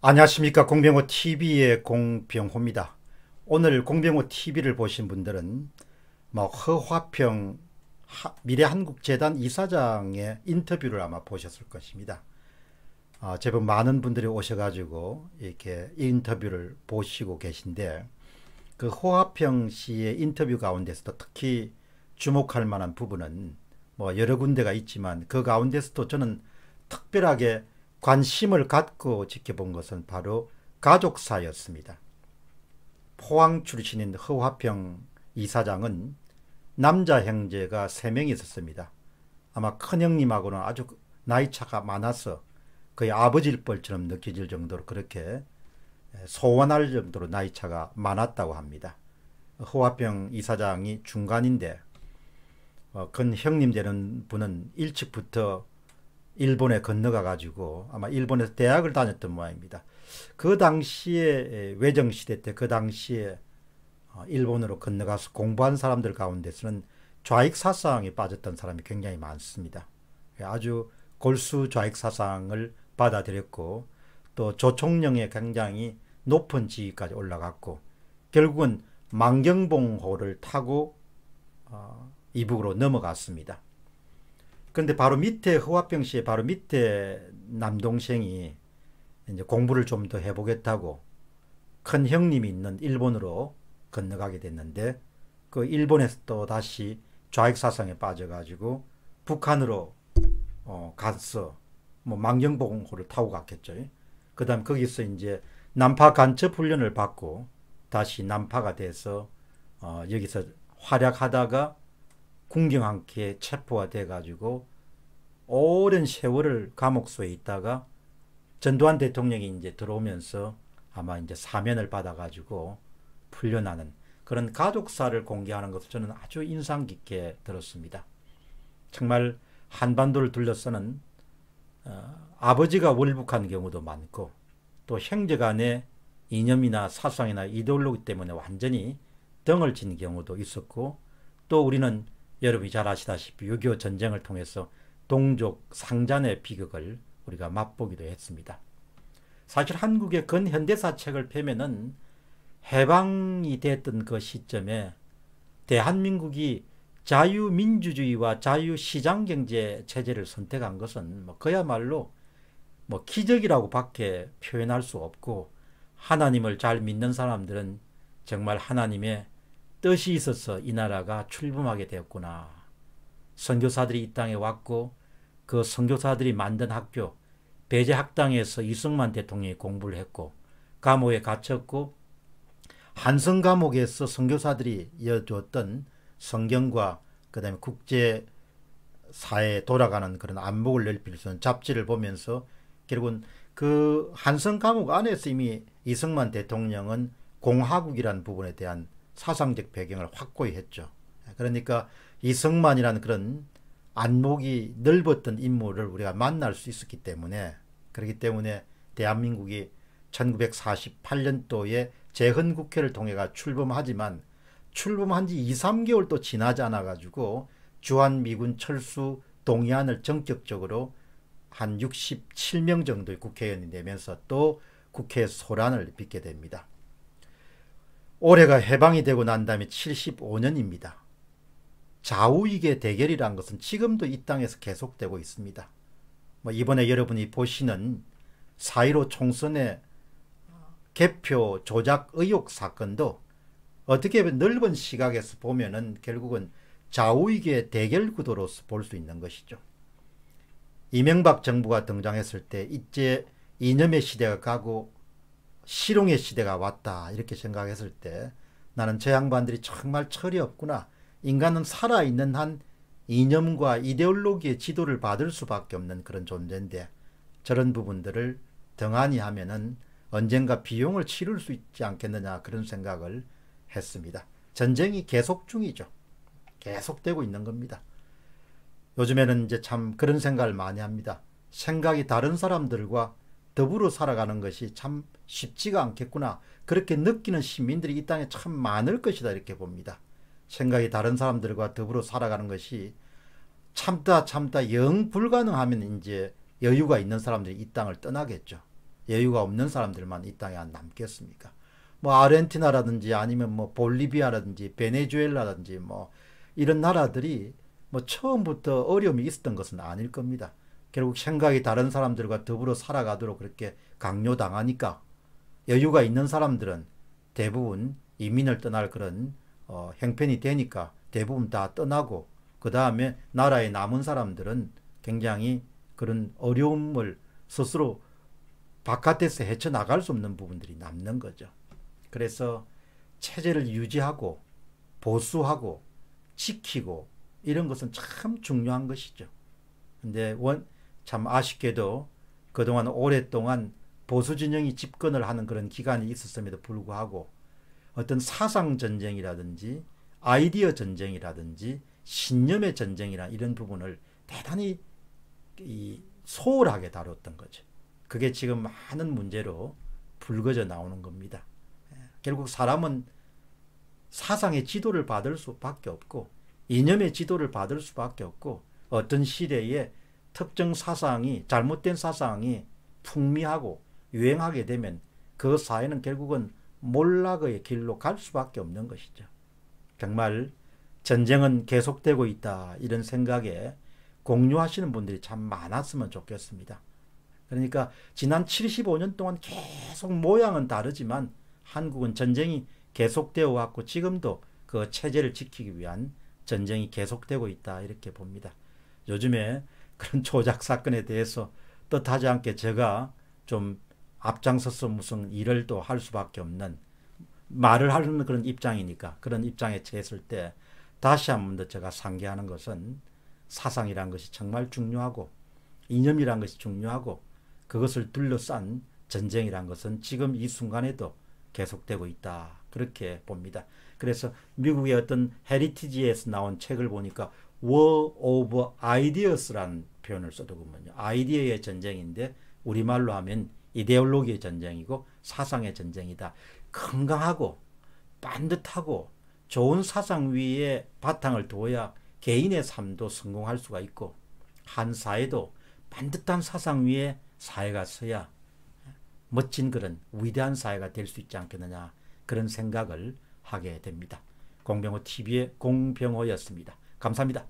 안녕하십니까. 공병호TV의 공병호입니다. 오늘 공병호TV를 보신 분들은 허화평 미래한국재단 이사장의 인터뷰를 아마 보셨을 것입니다. 제법 많은 분들이 오셔가지고 이렇게 인터뷰를 보시고 계신데, 그 허화평 씨의 인터뷰 가운데서도 특히 주목할 만한 부분은 여러 군데가 있지만, 그 가운데서도 저는 특별하게 관심을 갖고 지켜본 것은 바로 가족사였습니다. 포항 출신인 허화평 이사장은 남자 형제가 3명이 있었습니다. 아마 큰형님하고는 아주 나이차가 많아서 거의 아버지일 뻘처럼 느껴질 정도로, 그렇게 소원할 정도로 나이차가 많았다고 합니다. 허화평 이사장이 중간인데, 큰 형님 되는 분은 일찍부터 일본에 건너가 가지고 아마 일본에서 대학을 다녔던 모양입니다. 그 당시에 외정시대 때, 그 당시에 일본으로 건너가서 공부한 사람들 가운데서는 좌익사상에 빠졌던 사람이 굉장히 많습니다. 아주 골수 좌익사상을 받아들였고, 또 조총령에 굉장히 높은 지위까지 올라갔고, 결국은 만경봉호를 타고 이북으로 넘어갔습니다. 그런데 바로 밑에, 허화평 씨의 바로 밑에 남동생이 이제 공부를 좀 더 해보겠다고 큰 형님이 있는 일본으로 건너가게 됐는데, 그 일본에서 또 다시 좌익사상에 빠져가지고 북한으로 가서 만경봉호를 타고 갔겠죠. 그 다음 거기서 이제 남파 간첩 훈련을 받고 다시 남파가 돼서 여기서 활약하다가 군경함께 체포가 돼가지고 오랜 세월을 감옥소에 있다가 전두환 대통령이 이제 들어오면서 아마 이제 사면을 받아가지고 풀려나는 그런 가족사를 공개하는 것을 저는 아주 인상 깊게 들었습니다. 정말 한반도를 둘러서는 아버지가 월북한 경우도 많고, 또 형제간의 이념이나 사상이나 이데올로기 때문에 완전히 등을 진 경우도 있었고, 또 우리는 여러분이 잘 아시다시피 6.25 전쟁을 통해서 동족 상잔의 비극을 우리가 맛보기도 했습니다. 사실 한국의 근현대사 책을 펴면은 해방이 됐던 그 시점에 대한민국이 자유민주주의와 자유시장경제 체제를 선택한 것은 그야말로 기적이라고 밖에 표현할 수 없고, 하나님을 잘 믿는 사람들은 정말 하나님의 뜻이 있어서 이 나라가 출범하게 되었구나. 선교사들이 이 땅에 왔고, 그 선교사들이 만든 학교 배제학당에서 이승만 대통령이 공부를 했고, 감옥에 갇혔고, 한성 감옥에서 선교사들이 이어주었던 성경과 그 다음에 국제사회에 돌아가는 그런 안목을 넓힐 수 있는 잡지를 보면서 결국은 그 한성 감옥 안에서 이미 이승만 대통령은 공화국이라는 부분에 대한 사상적 배경을 확고히 했죠. 그러니까 이승만이라는 그런 안목이 넓었던 인물을 우리가 만날 수 있었기 때문에, 그렇기 때문에 대한민국이 1948년도에 재헌국회를 통해 출범하지만 출범한 지 2, 3개월 또 지나지 않아 가지고 주한미군 철수 동의안을 전격적으로 한 67명 정도의 국회의원이 내면서 또 국회 소란을 빚게 됩니다. 올해가 해방이 되고 난 다음에 75년입니다. 좌우익의 대결이란 것은 지금도 이 땅에서 계속되고 있습니다. 이번에 여러분이 보시는 4.15 총선의 개표 조작 의혹 사건도 어떻게 넓은 시각에서 보면은 결국은 좌우익의 대결 구도로서 볼 수 있는 것이죠. 이명박 정부가 등장했을 때 이제 이념의 시대가 가고 실용의 시대가 왔다, 이렇게 생각했을 때 나는 저 양반들이 정말 철이 없구나. 인간은 살아있는 한 이념과 이데올로기의 지도를 받을 수밖에 없는 그런 존재인데, 저런 부분들을 등한히 하면은 언젠가 비용을 치를 수 있지 않겠느냐, 그런 생각을 했습니다. 전쟁이 계속 중이죠. 계속되고 있는 겁니다. 요즘에는 이제 참 그런 생각을 많이 합니다. 생각이 다른 사람들과 더불어 살아가는 것이 참 쉽지가 않겠구나, 그렇게 느끼는 시민들이 이 땅에 참 많을 것이다, 이렇게 봅니다. 생각이 다른 사람들과 더불어 살아가는 것이 참다 영 불가능하면 이제 여유가 있는 사람들이 이 땅을 떠나겠죠. 여유가 없는 사람들만 이 땅에 안 남겠습니까? 뭐 아르헨티나라든지 아니면 뭐 볼리비아라든지 베네수엘라라든지 뭐 이런 나라들이 뭐 처음부터 어려움이 있었던 것은 아닐 겁니다. 결국 생각이 다른 사람들과 더불어 살아가도록 그렇게 강요당하니까 여유가 있는 사람들은 대부분 이민을 떠날 그런 형편이 되니까 대부분 다 떠나고, 그 다음에 나라에 남은 사람들은 굉장히 그런 어려움을 스스로 바깥에서 헤쳐나갈 수 없는 부분들이 남는 거죠. 그래서 체제를 유지하고 보수하고 지키고 이런 것은 참 중요한 것이죠. 근데 참 아쉽게도 그동안 오랫동안 보수 진영이 집권을 하는 그런 기간이 있었음에도 불구하고 어떤 사상 전쟁이라든지 아이디어 전쟁이라든지 신념의 전쟁이나 이런 부분을 대단히 소홀하게 다뤘던 거죠. 그게 지금 많은 문제로 불거져 나오는 겁니다. 결국 사람은 사상의 지도를 받을 수밖에 없고 이념의 지도를 받을 수밖에 없고, 어떤 시대에 특정 사상이, 잘못된 사상이 풍미하고 유행하게 되면 그 사회는 결국은 몰락의 길로 갈 수밖에 없는 것이죠. 정말 전쟁은 계속되고 있다, 이런 생각에 공유하시는 분들이 참 많았으면 좋겠습니다. 그러니까 지난 75년 동안 계속 모양은 다르지만 한국은 전쟁이 계속되어 왔고 지금도 그 체제를 지키기 위한 전쟁이 계속되고 있다, 이렇게 봅니다. 요즘에 그런 조작 사건에 대해서 뜻하지 않게 제가 좀 앞장서서 무슨 일을 또 할 수밖에 없는, 말을 하는 그런 입장이니까 그런 입장에 처했을 때 다시 한 번 더 제가 상기하는 것은 사상이란 것이 정말 중요하고 이념이란 것이 중요하고 그것을 둘러싼 전쟁이란 것은 지금 이 순간에도 계속되고 있다, 그렇게 봅니다. 그래서 미국의 어떤 헤리티지에서 나온 책을 보니까 War of Ideas라는 표현을 써두군요. 아이디어의 전쟁인데 우리말로 하면 이데올로기의 전쟁이고 사상의 전쟁이다. 건강하고 반듯하고 좋은 사상 위에 바탕을 둬야 개인의 삶도 성공할 수가 있고 한 사회도 반듯한 사상 위에 사회가 서야 멋진 그런 위대한 사회가 될 수 있지 않겠느냐, 그런 생각을 하게 됩니다. 공병호 TV의 공병호였습니다. 감사합니다.